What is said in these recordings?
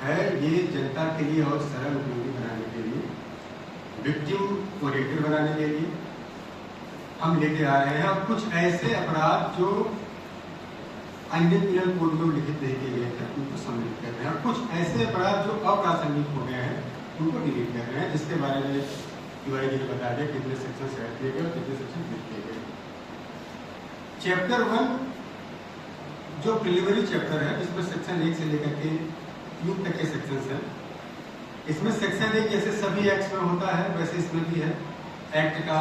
है ये जनता के लिए और सरल उपयोगी बनाने के लिए, विक्टिम ओरिएंटेड बनाने के लिए हम लेके आ रहे हैं। और कुछ ऐसे अपराध जो इंडियन पिनल कोड में लिखित नहीं किए गए थे उनको सम्मिलित कर रहे हैं, और कुछ ऐसे अपराध जो अप्रासंगिक हो गए हैं उनको डिलीट कर रहे हैं, जिसके बारे में तिवारी जी ने बता दिया कितने सेक्शन ऐड किए गए और कितने सेक्शन डिलीट किए गए। चैप्टर 1 जो प्रिलिमिनरी चैप्टर है, इसमें सेक्शन 1 से लेकर के 3 तक के सेक्शन है। इसमें सेक्शन 1 जैसे सभी एक्ट में होता है वैसे इसमें भी है। एक्ट का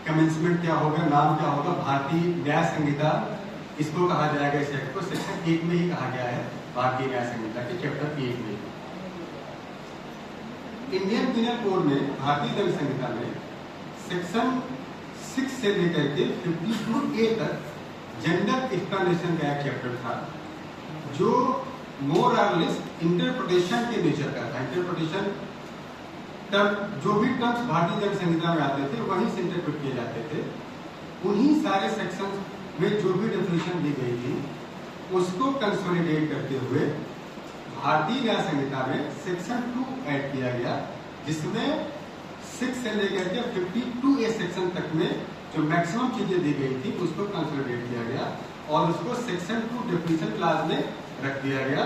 कमेंसमेंट क्या होगा, नाम क्या होगा, भारतीय न्याय संहिता इसको कहा जाएगा। इस एक्ट को सेक्शन 1 में ही कहा गया है, भारतीय न्याय संहिता के चैप्टर 1 में। इंडियन पिनल कोड में, भारतीय दंड संहिता में सेक्शन 6 से लेकर के 52A तक जेंडर एक्सप्लेनेशन का एक चैप्टर था, जो मोर और लेस इंटरप्रिटेशन के नेचर का था। इंटरप्रिटेशन टर्म, जो भी टर्म्स भारतीय दंड संहिता में आते थे वहीं से इंटरप्रेट किए जाते थे। उन्हीं सारे सेक्शन में जो भी डेफिनेशन दी गई थी उसको कंसोलिडेट करते हुए भारतीय न्याय संहिता में सेक्शन 2 ऐड किया गया, जिसमें 6 से लेकर के 52A सेक्शन तक में जो मैक्सिमम चीजें दी गई थी उसको कंसोलिडेट किया गया और उसको सेक्शन 2 डेफिनेशन क्लास में रख दिया गया,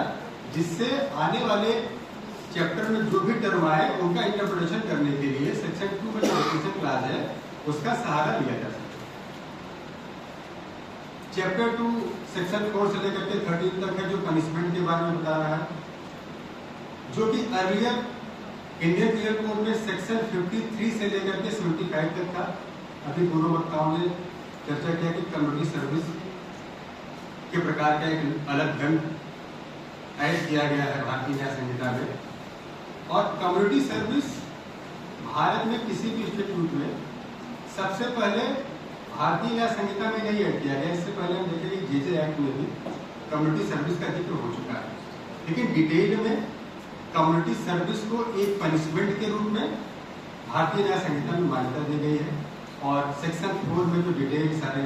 जिससे आने वाले चैप्टर में जो भी टर्म आए उनका इंटरप्रिटेशन करने के लिए सेक्शन 2 में जो डेफिनेशन क्लास है उसका सहारा लिया जा सके। चैप्टर 2 सेक्शन 4 से लेकर के 13 तक है, जो पनिशमेंट के बारे में बता रहा है, जो कि अर्लियर इंडियन पिनल कोड में सेक्शन 53 से लेकर के 75 तक था। अभी दोनों वक्ताओं ने चर्चा किया कि कम्युनिटी सर्विस के प्रकार का एक अलग दंड ऐड किया गया है भारतीय न्याय संहिता में। और कम्युनिटी सर्विस भारत में किसी भी इंस्टीट्यूट में सबसे पहले भारतीय न्याय संहिता में नहीं ऐड किया गया। इससे पहले हम देखेंगे जेजे एक्ट में भी कम्युनिटी सर्विस का जिक्र हो चुका है, लेकिन डिटेल में कम्युनिटी सर्विस को एक पनिशमेंट के रूप में भारतीय न्याय संहिता में मान्यता दी गई है। और सेक्शन 4 में जो डिटेल सारे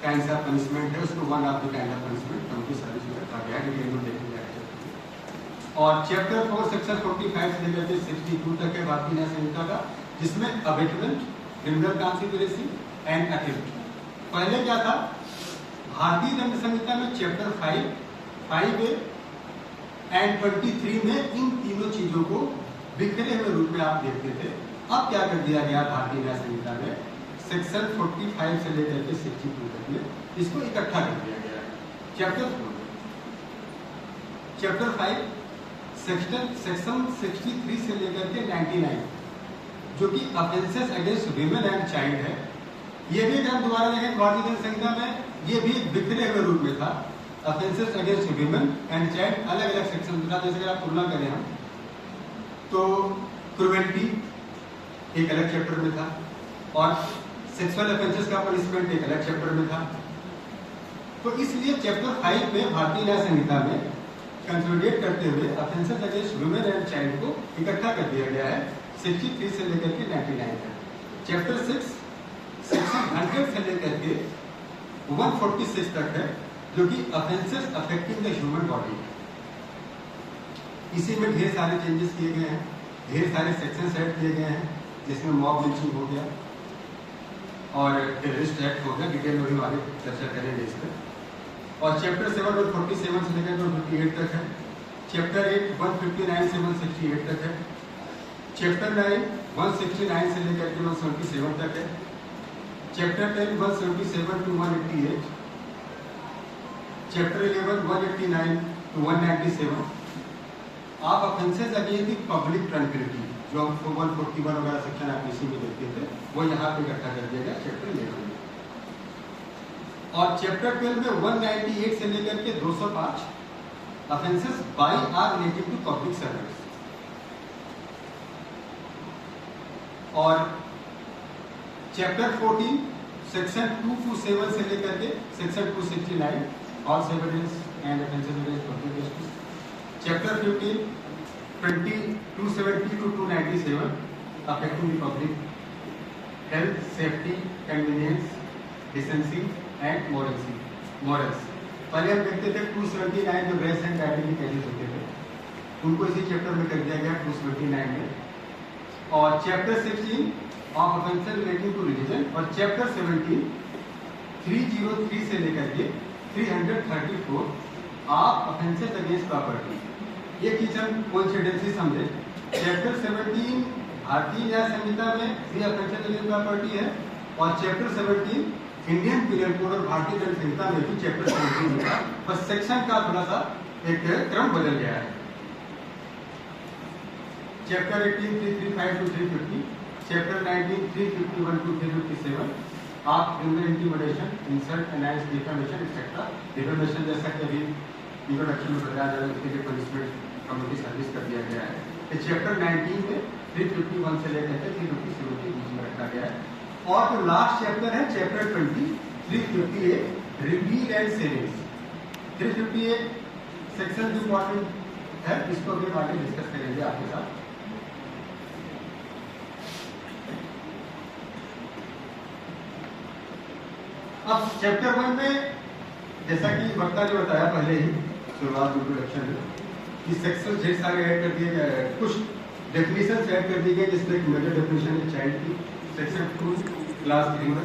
काइंड्स ऑफ पनिशमेंट है उसको one of the kind of punishment community service में रखा गया है, डिटेल में देखेंगे। और चैप्टर 4 सेक्शन 45 से लेकर के 62 तक है भारतीय न्याय संहिता का, जिसमें abetment, criminal conspiracy and attempt. पहले क्या था, भारतीय दंड संहिता में चैप्टर 5A एंड 23 में इन तीनों चीजों को बिखरे हुए रूप में आप देखते थे। अब क्या कर दिया गया भारतीय न्याय संहिता में सेक्शन 45 से लेकर के 62 तक में इसको इकट्ठा कर दिया गया है। चैप्टर 5 सेक्शन 63 से लेकर के 99, जो कि offences against women and child है। ये भी हम दोबारा देखें भारतीय दंड संहिता में, ये भी बिखरे हुए रूप में था। Offences against women and child अलग अलग सेक्शन था। जैसे अगर आप तुलना करें हम तो क्रुएल्टी एक अलग चैप्टर में था और सेक्सुअल ऑफेंसेस का पनिशमेंट एक अलग चैप्टर में था। तो इसलिए चैप्टर 5 में भारतीय न्याय संहिता में कंसोलिडेट करते हुए offences against women and child को इकट्ठा कर दिया गया है 63 से लेकर के 99 तक। चैप्टर 6 सेक्शन 100 से लेकर के 146 तक है, जो कि offences affecting the human body. इसी में ढेर सारे चेंजेस किए गए हैं, ढेर सारे सेक्शन ऐड किए गए हैं, जिसमें मॉब लिंचिंग हो गया और टेररिस्ट एक्ट हो गया। डिटेल में भी आगे चर्चा करेंगे इस पर। और चैप्टर 7 147 से लेकर 158 तक है। चैप्टर 8 159 से 168 तक है। चैप्टर 9 169 से लेकर के 177 तक है। Chapter 10 177 to 188। Chapter 11 189 to 197। आप offences against the public tranquillity, जो हम 141 वगैरह सेक्शन आप इसी में देखते थे, वो यहाँ पे इकट्ठा कर दिया गया चैप्टर 11 में। और चैप्टर 12 में 198 से लेकर के 205 offences by or related to public service. और चैप्टर 14 सेक्शन 227 से लेकर के section 269 all evidence and offences against public justice. Chapter 15 270 to 297 affecting the public health, safety, convenience, decency and morals. पहले हम देखते थे 279 जो रेस एंड आइडेंटिटी केसेस होते थे, उनको इसी चैप्टर में कर दिया गया 279 में। और chapter 16 of offences relating to religion और चैप्टर 17 303 से लेकर के 334 ऑफ ऑफेंसेस अगेंस्ट प्रॉपर्टी। ये चीज हम कोइंसिडेंटली समझे। चैप्टर 17 भारतीय न्याय संहिता में 3 ऑफेंसेस अगेंस्ट प्रॉपर्टी है और चैप्टर 17 इंडियन पीनल कोड और भारतीय दंड संहिता में भी चैप्टर 17 है, बस सेक्शन का थोड़ा सा एक क्रम बदल गया है। Chapter 18 335 to 350, chapter 19 351 to 357 of criminal intimidation, insult, annoyance, defamation etcetera. Defamation जैसा कि अभी इंट्रोडक्शन में बताया जा रहा है, उसके लिए पनिशमेंट कम्युनिटी सर्विस कर दिया गया है। तो चैप्टर 19 में 351 से लेकर के 357 के बीच में रखा गया है। और जो लास्ट चैप्टर है chapter 20 358 reveal and savings. 358 section जो इम्पोर्टेंट है, इसको भी आगे डिस्कस करेंगे आपके साथ। अब चैप्टर 1 में जैसा कि वक्ता ने बताया पहले ही शुरुआत इंट्रोडक्शन में कि सेक्शन ढेर सारे ऐड कर दिए गए, कुछ डेफिनेशन ऐड कर दी गई, जिसमें एक मेजर डेफिनेशन है चाइल्ड की, सेक्शन 2 क्लास 3 में